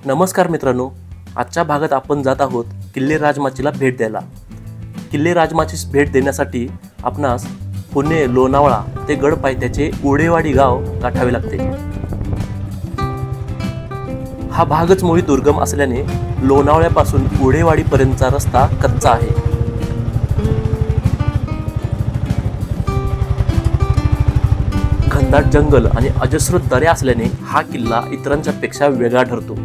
नमस्कार मित्रांनो, आजच्या भागात आपण जात आहोत किल्ले राजमाचीला भेट द्यायला। किल्ले राजमाचीस भेट देण्यासाठी आपणास पुणे लोणावळा ते गड पायथ्याचे उडेवाडी गाव गाठावे लागते। हा भागच मुळी दुर्गम असल्याने लोणावळ्यापासून उडेवाडीपर्यंतचा रस्ता कच्चा आहे। घनदाट जंगल आणि अजस्र दऱ्या असल्याने हा किल्ला इतरांच्या पेक्षा वेगळा ठरतो।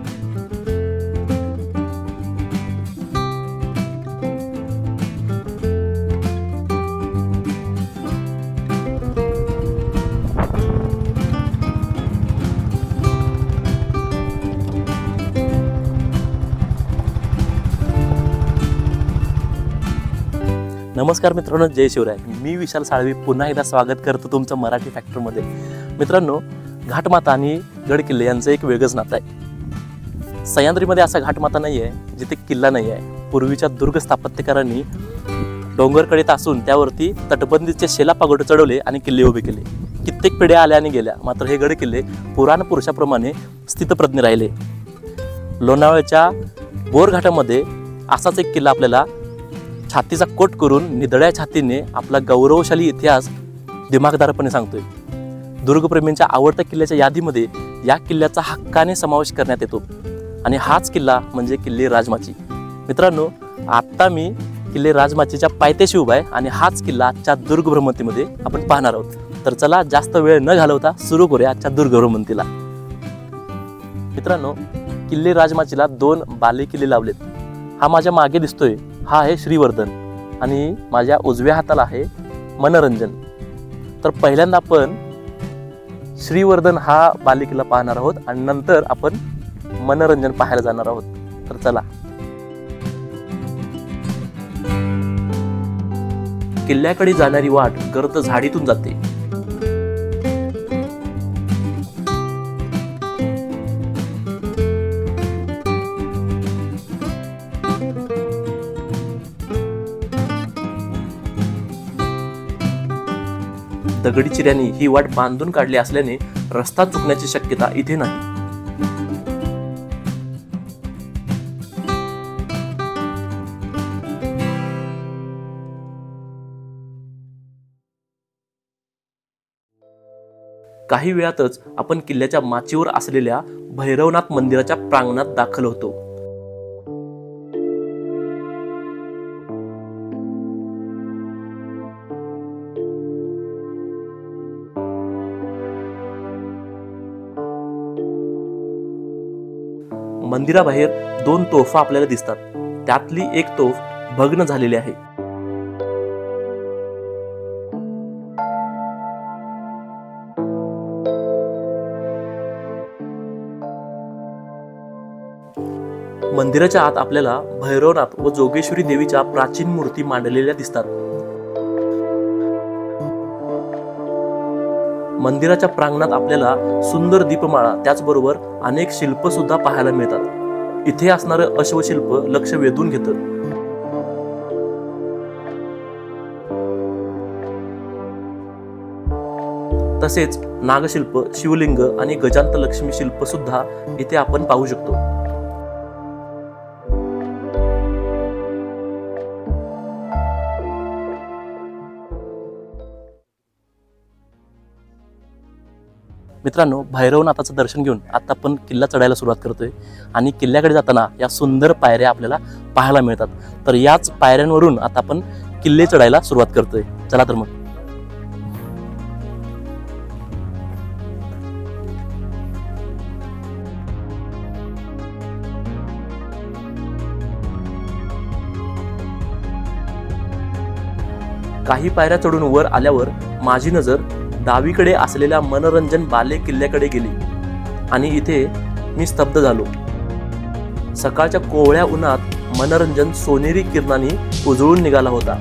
नमस्कार मित्रांनो, जय शिवराय। मी विशाल साळवी पुन्हा एकदा स्वागत करतो तुमचं मराठी फॅक्टरमध्ये। मित्रांनो, घाटमाता आणि गड किल्ले यांचं एक वेगळंच नातं आहे। सह्याद्रीमध्ये असा घाटमाता नाही आहे जिथे किल्ला नाही आहे। पूर्वीच्या दुर्ग स्थापत्यकारांनी डोंगरकडेत असून त्यावरती तटबंदीचे शेला पागोटे चढवले आणि किल्ले उभे केले। कित्येक पिढ्या आल्या आणि गेल्या, मात्र हे गड किल्ले पुराण पुरुषाप्रमाणे स्थितप्रज्ञ राहिले। लोणावळ्याच्या बोरघाटामध्ये असाच एक किल्ला आपल्याला छातीचा कोट करून निधड्या छातीने आपला गौरवशाली इतिहास दिमागदारपणे सांगतोय। दुर्गप्रेमींच्या आवडत्या किल्ल्याच्या यादीमध्ये या किल्ल्याचा हक्काने समावेश करण्यात येतो आणि हाच किल्ला म्हणजे किल्ले राजमाची। मित्रांनो, आता मी किल्ले राजमाचीच्या पायथ्याशी उभा आहे आणि हाच किल्ला आजच्या दुर्ग भ्रमंतीमध्ये आपण पाहणार आहोत। तर चला, जास्त वेळ न घालवता सुरू करूया आजच्या दुर्ग भ्रमंतीला। मित्रांनो, किल्ले राजमाचीला 2 बालेकिल्ले लावलेत। हा माझ्या मागे दिसतोय, हा आहे श्रीवर्धन आणि माझ्या उजव्या हाताला आहे मनोरंजन। तर पहिल्यांदा आपण श्रीवर्धन हा बालेकिल्ला पाहणार आहोत आणि नंतर आपण मनोरंजन पाहायला जाणार आहोत। तर चला, किल्ल्याकडे जाणारी वाट गर्द झाडीतून जाते। दगडी चिऱ्याने ही वाट बांधून काढली असल्याने रस्ता चुकण्याची शक्यता इथे नाही। काही वेळातच आपण किल्ल्याच्या माचीवर असलेल्या भैरवनाथ मंदिराच्या प्रांगणात दाखल होतो। मंदिराबाहेर 2 तोफा आपल्याला दिसतात। त्यातली एक तोफ भग्न झालेली आहे। मंदिराच्या आत आपल्याला भैरवनाथ व जोगेश्वरी देवीच्या प्राचीन मूर्ती मांडलेल्या दिसतात। मंदिराच्या प्रांगणात आपल्याला सुंदर दीपमाळा त्याचबरोबर अनेक शिल्प सुद्धा पाहायला मिळतात। इथे असणारं अश्वशिल्प लक्ष वेधून घेतं। तसेच नागशिल्प, शिवलिंग आणि गजांत लक्ष्मी शिल्प सुद्धा इथे आपण पाहू शकतो। मित्रांनो, भैरवनाथाचं दर्शन घेऊन आता आपण किल्ला चढायला सुरुवात करतोय आणि किल्ल्याकडे जाताना या सुंदर पायऱ्या आपल्याला पाहायला मिळतात। तर याच पायऱ्यांवरून आता आपण किल्ले चढायला सुरुवात करतोय। चला तर मग, काही पायऱ्या चढून वर आल्यावर माझी नजर डावीकडे असलेल्या मनोरंजन बाले किल्ल्याकडे गेली आणि इथे मी स्तब्ध झालो। सकाळच्या कोवळ्या उन्हात मनोरंजन सोनेरी किरणांनी उजळून निघाला होता।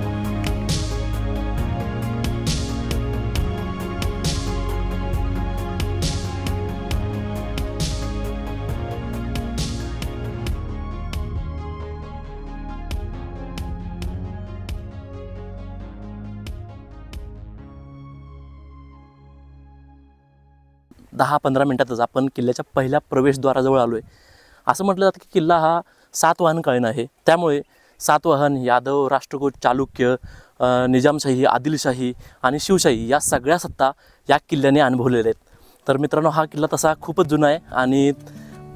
10-15 मिनिटातच आपण किल्ल्याच्या पहिल्या प्रवेशद्वाराजवळ आलोय असं म्हटलं जातं की किल्ला हा सातवाहनकालीन आहे, त्यामुळे सातवाहन, यादव, राष्ट्रकूट, चालुक्य, निजामशाही, आदिलशाही आणि शिवशाही या सगळ्या सत्ता या किल्ल्याने अनुभवलेल्या आहेत। तर मित्रांनो, हा किल्ला तसा खूपच जुना आहे आणि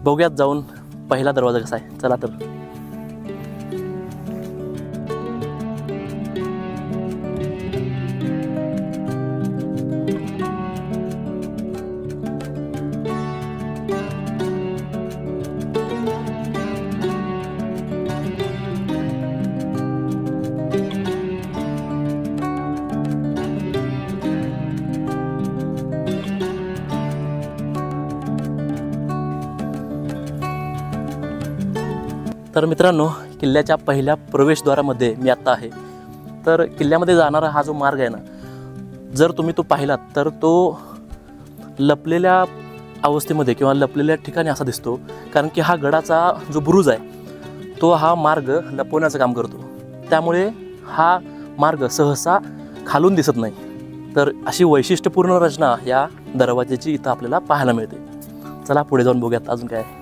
बघूयात जाऊन पहिला दरवाजा कसा आहे। चला तर तर मित्रांनो, किल्ल्याच्या पहिल्या प्रवेशद्वारामध्ये मी आत्ता आहे। तर किल्ल्यामध्ये जाणारा हा जो मार्ग आहे ना, जर तुम्ही तो पाहिलात तर तो लपलेल्या अवस्थेमध्ये किंवा लपलेल्या ठिकाणी असा दिसतो, कारण की हा गडाचा जो बुरुज आहे तो हा मार्ग लपवण्याचं काम करतो, त्यामुळे हा मार्ग सहसा खालून दिसत नाही। तर अशी वैशिष्ट्यपूर्ण रचना या दरवाजाची इथं आपल्याला पाहायला मिळते। चला पुढे जाऊन बघूयात अजून काय आहे।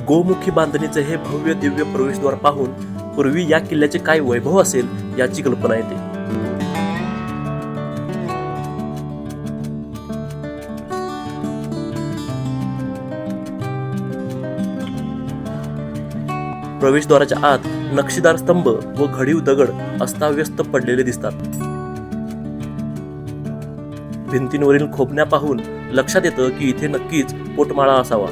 गोमुखी बांधणीचे हे भव्य दिव्य प्रवेशद्वार पाहून पूर्वी या किल्ल्याचे काय वैभव असेल याची कल्पना येते। प्रवेशद्वाराच्या आत नक्षीदार स्तंभ व घडीव दगड अस्ताव्यस्त पडलेले दिसतात। भिंतींवरील खोबण्या पाहून लक्षात येतं की इथे नक्कीच पोटमाळा असावा।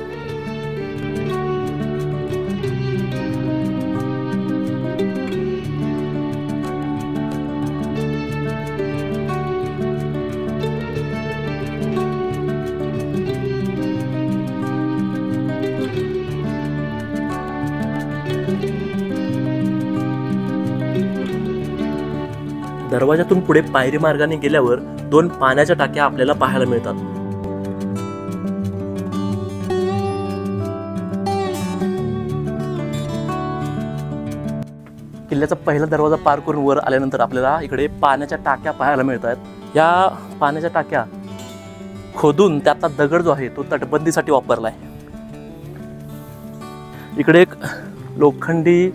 दरवाजातून पुढे पायरी मार्गाने गेल्यावर 2 पाण्याच्या टाक्या आपल्याला पाहायला मिळतात। किल्ल्याचा पहिला दरवाजा पार करून वर आल्यानंतर आपल्याला इकडे पाण्याच्या टाक्या पाहायला मिळतात। या पाण्याच्या टाक्या खोदून त्यातला दगड जो आहे तो तटबंदीसाठी वापरलाय। इकडे एक लोखंडी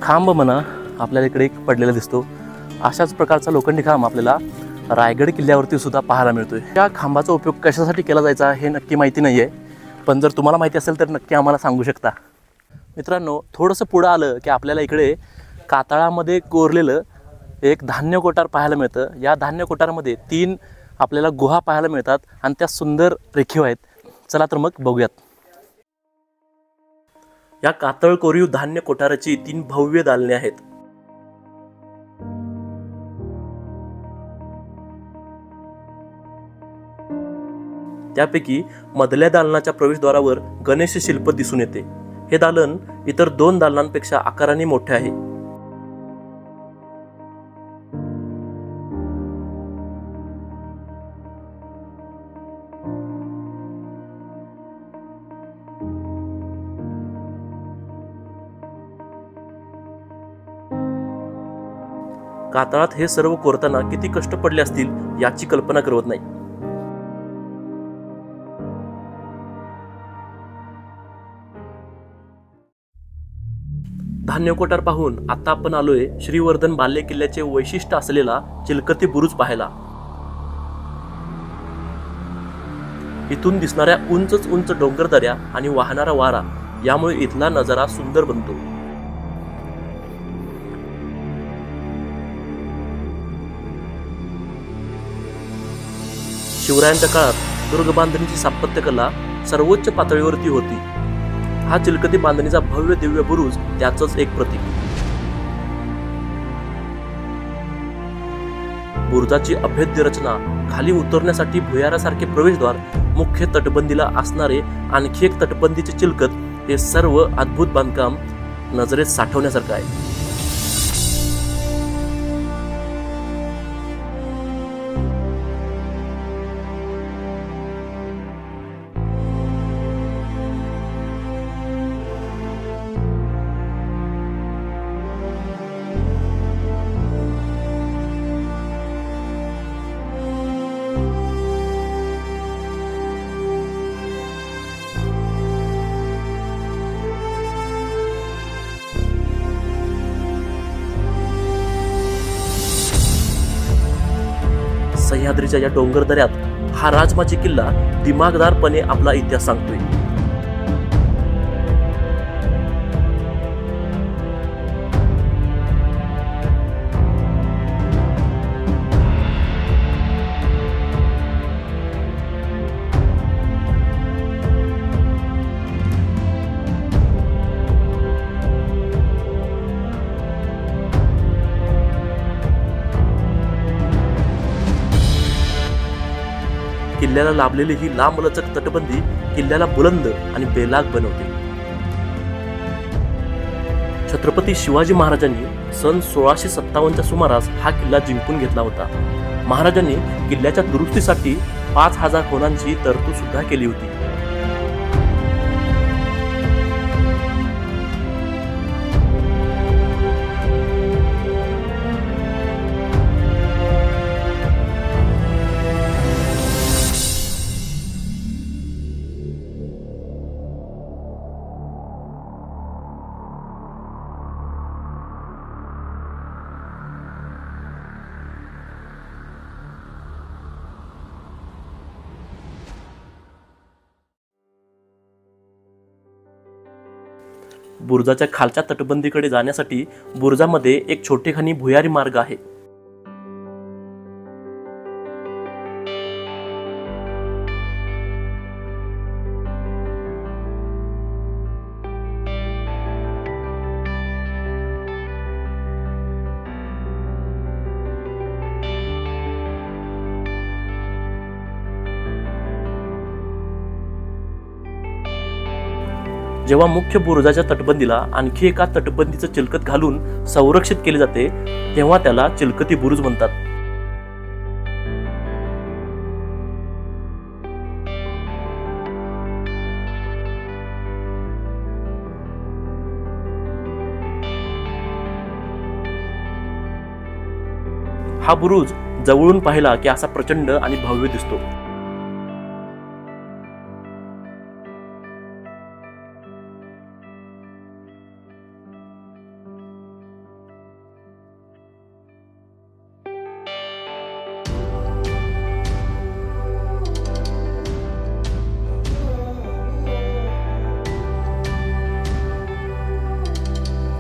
खांब म्हणा आपल्याला इकडे एक पडलेला दिसतो। अशाच प्रकारचा लोखंडी खांब आपल्याला रायगड किल्ल्यावरती सुद्धा पाहायला मिळतोय। या खांबाचा उपयोग कशासाठी केला जायचा हे नक्की माहिती नाहीये, पण जर तुम्हाला माहिती असेल तर नक्की आम्हाला सांगू शकता। मित्रांनो, थोडंसं पुढं आलं की आपल्याला इकडे कातळामध्ये कोरलेलं एक धान्य कोठार पाहायला मिळतं। या धान्य कोठारामध्ये 3 आपल्याला गुहा पाहायला मिळतात आणि त्या सुंदर रेखीव आहेत। चला तर मग बघूयात। या कातळ कोरीव धान्य कोठाराची 3 भव्य दालने आहेत। त्यापैकी मधल्या दालनाच्या प्रवेशद्वारावर गणेश शिल्प दिसून येते। हे दालन इतर 2 दालनांपेक्षा आकाराने मोठे आहे। कातळात हे सर्व कोरताना किती कष्ट पडले असतील याची कल्पना करवत नाही। धान्य कोठार पाहून आता आपण आलोय श्रीवर्धन बाल्य किल्ल्याचे वैशिष्ट्य असलेला चिलकती बुरुज पाहायला। इथून दिसणाऱ्या उंच उंच डोंगरदऱ्या आणि वाहणारा वारा यामुळे इथला नजारा सुंदर बनतो। शिवरायांच्या काळात दुर्ग बांधणीची स्थापत्यकला सर्वोच्च पातळीवरती होती। हा चिलकती बांधणीचा भव्य दिव्य बुरुज त्याचंच एक प्रतीक। बुरुजाची अभेद्य रचना, खाली उतरण्यासाठी भुयारासारखे प्रवेशद्वार, मुख्य तटबंदीला असणारे आणखी एक तटबंदीचे चिलकत, हे सर्व अद्भुत बांधकाम नजरेत साठवण्यासारखं आहे। सह्याद्रीच्या या डोंगर दऱ्यात हा राजमाची किल्ला दिमागदारपणे आपला इतिहास सांगतोय. किल्ल्याला लाभलेली ही लांबलचक तटबंदी किल्ल्याला बुलंद आणि बेलाग बनवते. छत्रपती शिवाजी महाराजांनी सन 1657च्या सुमारास हा किल्ला जिंकून घेतला होता. महाराजांनी किल्ल्याच्या दुरुस्तीसाठी 5000 होणांची तरतूद सुद्धा केली होती. बुरुजाच्या खालच्या तटबंदीकडे जाण्यासाठी बुरुजामध्ये एक छोटेखानी भुयारी मार्ग आहे. जेव्हा मुख्य बुरुजाच्या तटबंदीला आणखी एका तटबंदीचं चिलकत घालून संरक्षित केले जाते तेव्हा त्याला चिलकती बुरुज म्हणतात. हा बुरुज जवळून पाहिला की असा प्रचंड आणि भव्य दिसतो.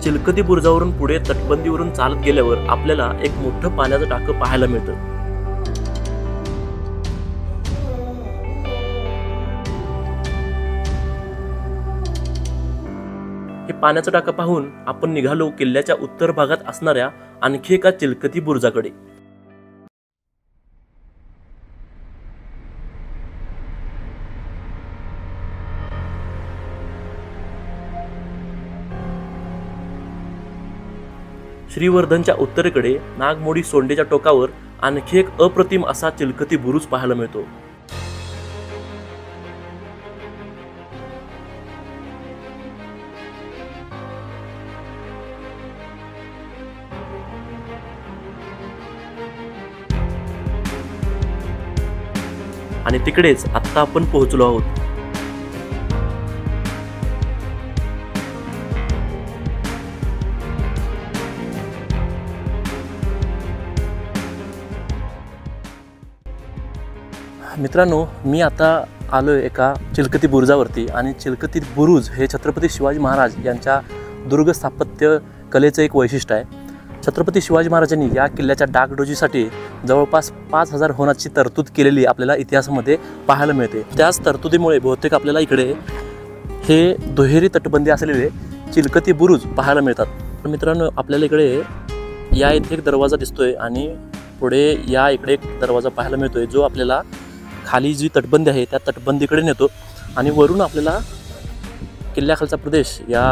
चिलकती बुरुजावरून पुढे तटबंदीवरून चालत गेल्यावर आपल्याला एक मोठं पाण्याचं टाकं पाहायला मिळतं. हे पाण्याचं टाकं पाहून आपण निघालो किल्ल्याच्या उत्तर भागात असणाऱ्या आणखी एका चिलकती बुरुजाकडे. श्रीवर्धनच्या उत्तरेकडे नागमोडी सोंडेच्या टोकावर आणखी एक अप्रतिम असा चिलकती बुरुज पाहायला मिळतो. आणि तिकडेच आता आपण पोहोचलो आहोत. मित्रांनो, मी आता आलोय एका चिलकती बुरुजावरती आणि चिलकती बुरुज हे छत्रपती शिवाजी महाराज यांच्या दुर्ग स्थापत्य कलेचं एक वैशिष्ट्य आहे. छत्रपती शिवाजी महाराजांनी या किल्ल्याच्या डागडोजीसाठी जवळपास 5000 होणाची तरतूद केलेली आपल्याला इतिहासामध्ये पाहायला मिळते. त्याच तरतुदीमुळे बहुतेक आपल्याला इकडे हे दुहेरी तटबंदी असलेले चिलकती बुरुज पाहायला मिळतात. तर मित्रांनो, आपल्याला इकडे या इथे एक दरवाजा दिसतोय आणि पुढे या इकडे एक दरवाजा पाहायला मिळतोय जो आपल्याला खाली जी तटबंदी आहे त्या तटबंदीकडे नेतो आणि वरून आपल्याला किल्ल्याखालचा प्रदेश या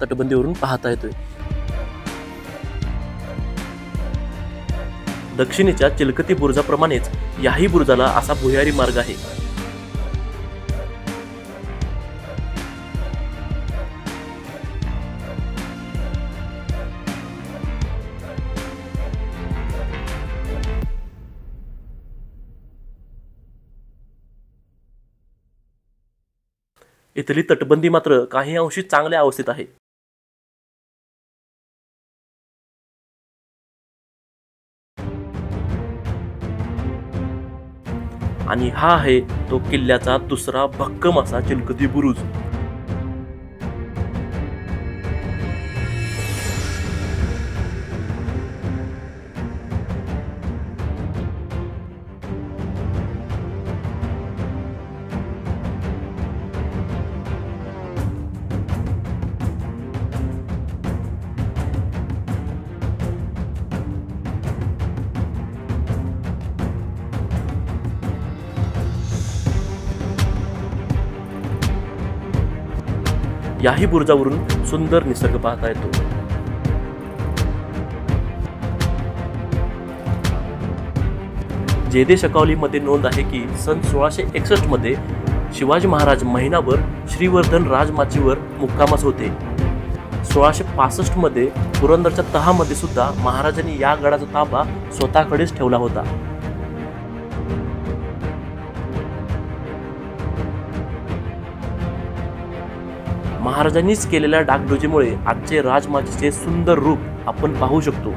तटबंदीवरून पाहता येतोय. दक्षिणेच्या चिलकती बुरुजाप्रमाणेच याही बुरुजाला असा भुयारी मार्ग आहे. इथली तटबंदी मात्र काही अंशी चांगल्या अवस्थेत आहे. आणि हा आहे तो किल्ल्याचा दुसरा भक्कम असा चिलखती बुरुज. याही बुरुजावरून सुंदर निसर्ग पाहता येतो. जेदे शकावलीमध्ये नोंद आहे की सन 1661 मध्ये शिवाजी महाराज महिनाभर श्रीवर्धन राजमाचीवर मुक्कामास होते. 1665 मध्ये पुरंदरच्या तहामध्ये सुद्धा महाराजांनी या गडाचा ताबा स्वतःकडेच ठेवला होता. महाराजांनीच केलेल्या डागडुजीमुळे आजचे राजमाचीचे सुंदर रूप आपण पाहू शकतो.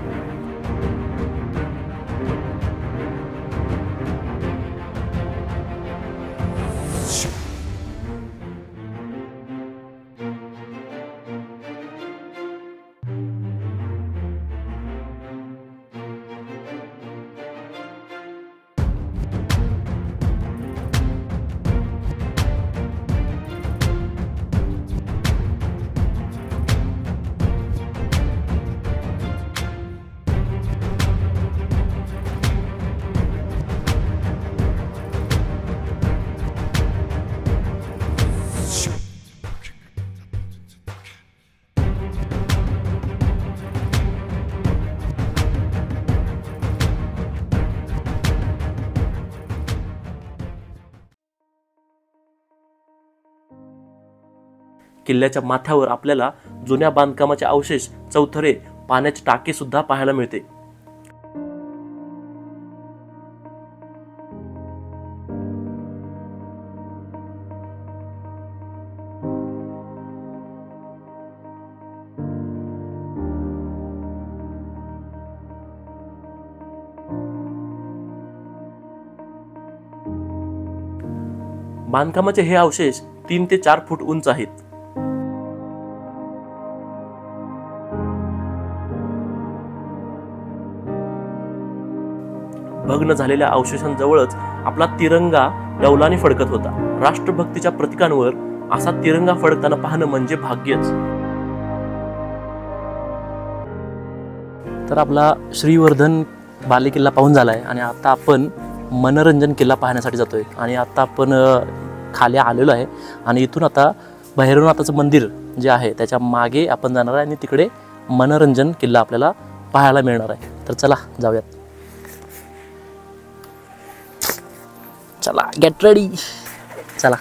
किल्ल्याच्या माथ्यावर आपल्याला जुन्या बांधकामाचे अवशेष, चौथरे, पाण्याचे टाके सुद्धा पाहायला मिळते. बांधकामाचे हे अवशेष 3 ते 4 फूट उंच आहेत. भग्न झालेल्या अवशेषांजवळच आपला तिरंगा डौलाने फडकत होता. राष्ट्रभक्तीच्या प्रतीकांवर असा तिरंगा फडकताना पाहणं म्हणजे भाग्यच. तर आपला श्रीवर्धन बालेकिल्ला पाहून झालाय आणि आता आपण मनोरंजन किल्ला पाहण्यासाठी जातोय. आणि आता आपण खाली आलेलो आहे आणि इथून आता भैरवनाथाचं मंदिर जे आहे त्याच्या मागे आपण जाणार आहे आणि तिकडे मनोरंजन किल्ला आपल्याला पाहायला मिळणार आहे. तर चला जाऊयात. चला गेट रेडी. चला.